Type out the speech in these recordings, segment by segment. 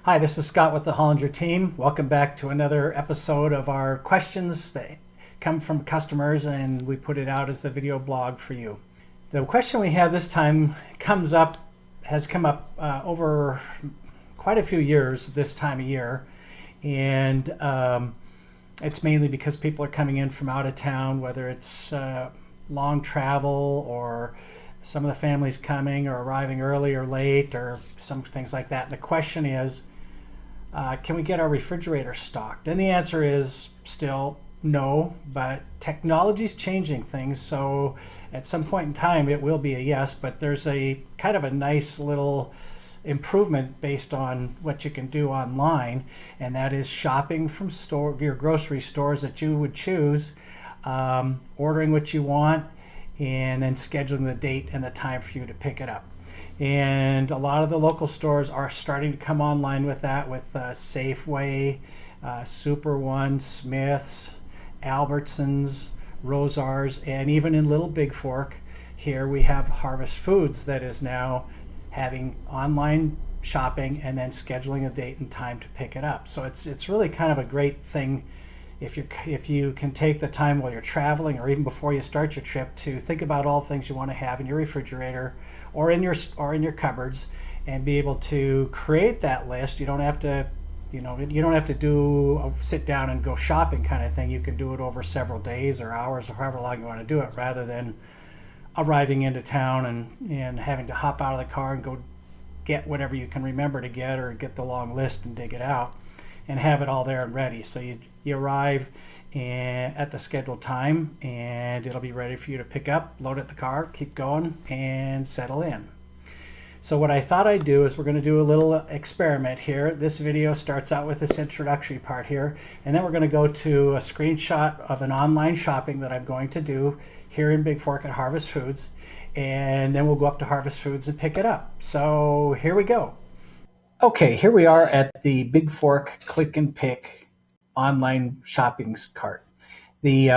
Hi, this is Scott with the Hollinger team. Welcome back to another episode of our questions that come from customers, and we put it out as a video blog for you. The question we have this time has come up over quite a few years this time of year, and it's mainly because people are coming in from out of town, whether it's long travel or some of the families coming or arriving early or late or some things like that. And the question is, can we get our refrigerator stocked? And the answer is still no, but technology's changing things. So at some point in time, it will be a yes, but there's a kind of a nice little improvement based on what you can do online, and that is shopping from your grocery stores that you would choose, ordering what you want, and then scheduling the date and the time for you to pick it up. And a lot of the local stores are starting to come online with that, with Safeway, Super One, Smith's, Albertsons, Rosars, and even in Little Big Fork here we have Harvest Foods that is now having online shopping and then scheduling a date and time to pick it up. So it's really kind of a great thing if you can take the time while you're traveling or even before you start your trip to think about all things you want to have in your refrigerator or in your cupboards, and be able to create that list. You don't have to do sit down and go shopping kind of thing. You can do it over several days or hours or however long you want to do it, rather than arriving into town and having to hop out of the car and go get whatever you can remember to get, or get the long list and dig it out and have it all there and ready. So you arrive at the scheduled time, and it'll be ready for you to pick up, load it in the car, keep going, and settle in. So what I thought I'd do is we're going to do a little experiment here. This video starts out with this introductory part here, and then we're going to go to a screenshot of an online shopping that I'm going to do here in Big Fork at Harvest Foods, and then we'll go up to Harvest Foods and pick it up. So here we go. Okay, here we are at the Big Fork Click and Pick online shopping cart. The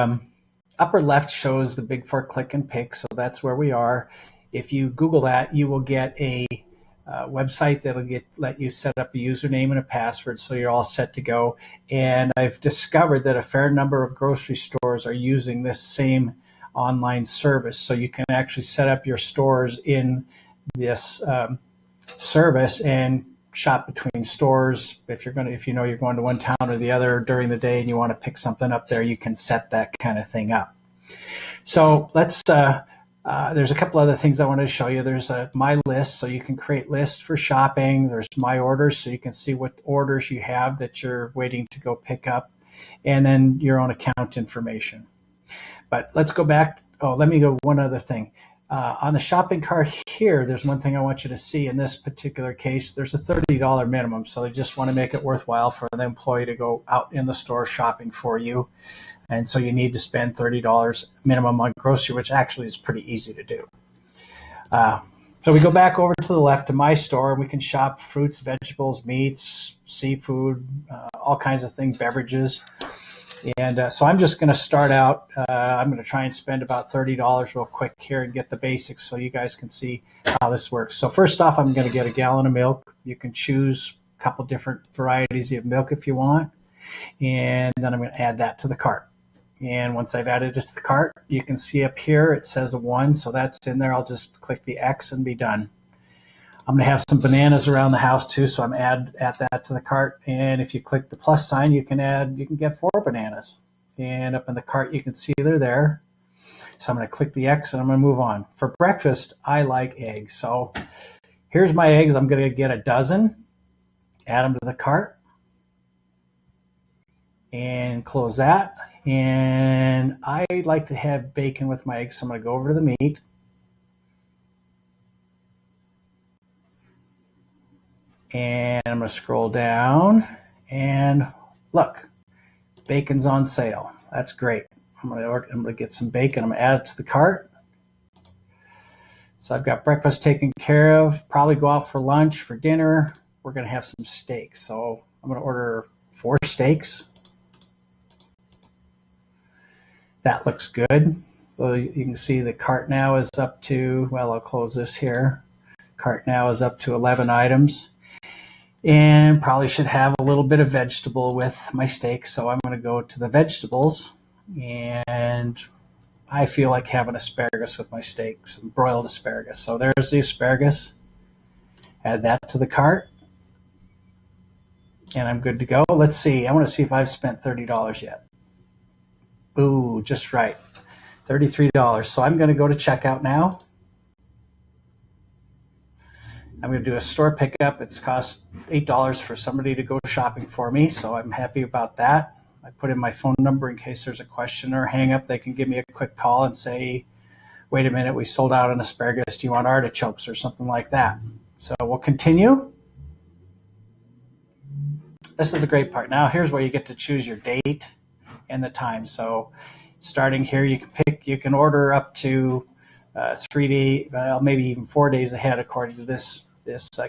upper left shows the Big Fork Click and Pick, so that's where we are. If you Google that, you will get a website that'll let you set up a username and a password, so you're all set to go. And I've discovered that a fair number of grocery stores are using this same online service, so you can actually set up your stores in this service and shop between stores. If you know you're going to one town or the other during the day and you want to pick something up there, you can set that kind of thing up. So let's there's a couple other things I wanted to show you. There's my list, so you can create lists for shopping. There's my orders, so you can see what orders you have that you're waiting to go pick up, and then your own account information. But let's go back. Let me go one other thing. On the shopping cart here, there's one thing I want you to see. In this particular case, there's a $30 minimum, so they just want to make it worthwhile for the employee to go out in the store shopping for you. And so you need to spend $30 minimum on grocery, which actually is pretty easy to do. So we go back over to the left to my store, and we can shop fruits, vegetables, meats, seafood, all kinds of things, beverages. And so I'm just going to start out. I'm going to try and spend about $30 real quick here and get the basics so you guys can see how this works. So first off, I'm going to get a gallon of milk. You can choose a couple different varieties of milk if you want. And then I'm going to add that to the cart. And once I've added it to the cart, you can see up here it says a 1, so that's in there. I'll just click the X and be done. I'm going to have some bananas around the house too, so I'm add that to the cart. And if you click the plus sign, you can get 4 bananas. And up in the cart, you can see they're there. So I'm going to click the X and I'm going to move on. For breakfast, I like eggs. So here's my eggs. I'm going to get a dozen, add them to the cart, and close that. And I like to have bacon with my eggs, so I'm going to go over to the meat. And I'm going to scroll down, and look, bacon's on sale. That's great. I'm going to get some bacon. I'm going to add it to the cart. So I've got breakfast taken care of. Probably go out for lunch, for dinner. We're going to have some steaks. So I'm going to order 4 steaks. That looks good. Well, you can see the cart now is up to, well, I'll close this here. Cart now is up to 11 items. And probably should have a little bit of vegetable with my steak. So I'm going to go to the vegetables, and I feel like having asparagus with my steak, some broiled asparagus. So there's the asparagus. Add that to the cart, and I'm good to go. Let's see. I want to see if I've spent $30 yet. Ooh, just right. $33. So I'm going to go to checkout now. I'm going to do a store pickup. It's cost $8 for somebody to go shopping for me, so I'm happy about that. I put in my phone number in case there's a question or hang up. They can give me a quick call and say, wait a minute, we sold out on asparagus. Do you want artichokes or something like that? So we'll continue. This is the great part. Now here's where you get to choose your date and the time. So starting here, you can order up to 3 days, well, maybe even 4 days ahead according to this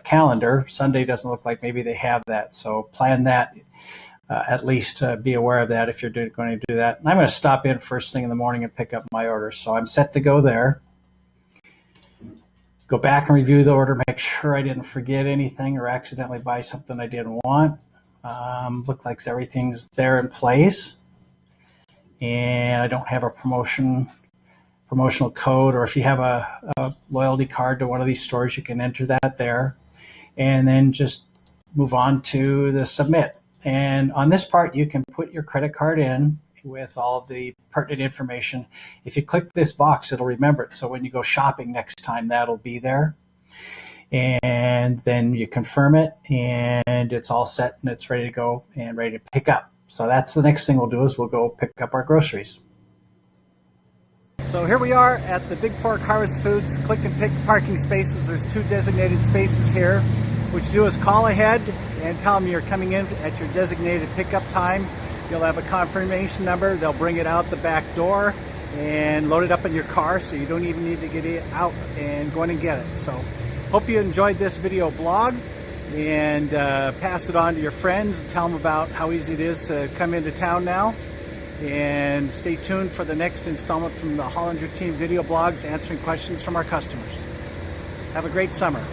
calendar. Sunday doesn't look like maybe they have that. So plan that, at least be aware of that if you're going to do that. And I'm going to stop in first thing in the morning and pick up my order. So I'm set to go there. Go back and review the order, make sure I didn't forget anything or accidentally buy something I didn't want. Look like everything's there in place. And I don't have a promotional code, or if you have a loyalty card to one of these stores, you can enter that there, and then just move on to the submit. And on this part, you can put your credit card in with all of the pertinent information. If you click this box, it'll remember it. So when you go shopping next time, that'll be there. And then you confirm it, and it's all set and it's ready to go and ready to pick up. So that's the next thing we'll do, is we'll go pick up our groceries. So here we are at the Big Fork Harvest Foods Click and Pick parking spaces. There's 2 designated spaces here. What you do is call ahead and tell them you're coming in at your designated pickup time. You'll have a confirmation number. They'll bring it out the back door and load it up in your car, so you don't even need to get it out and go in and get it. So hope you enjoyed this video blog, and pass it on to your friends and tell them about how easy it is to come into town now. And stay tuned for the next installment from the Hollinger Team video blogs answering questions from our customers. Have a great summer.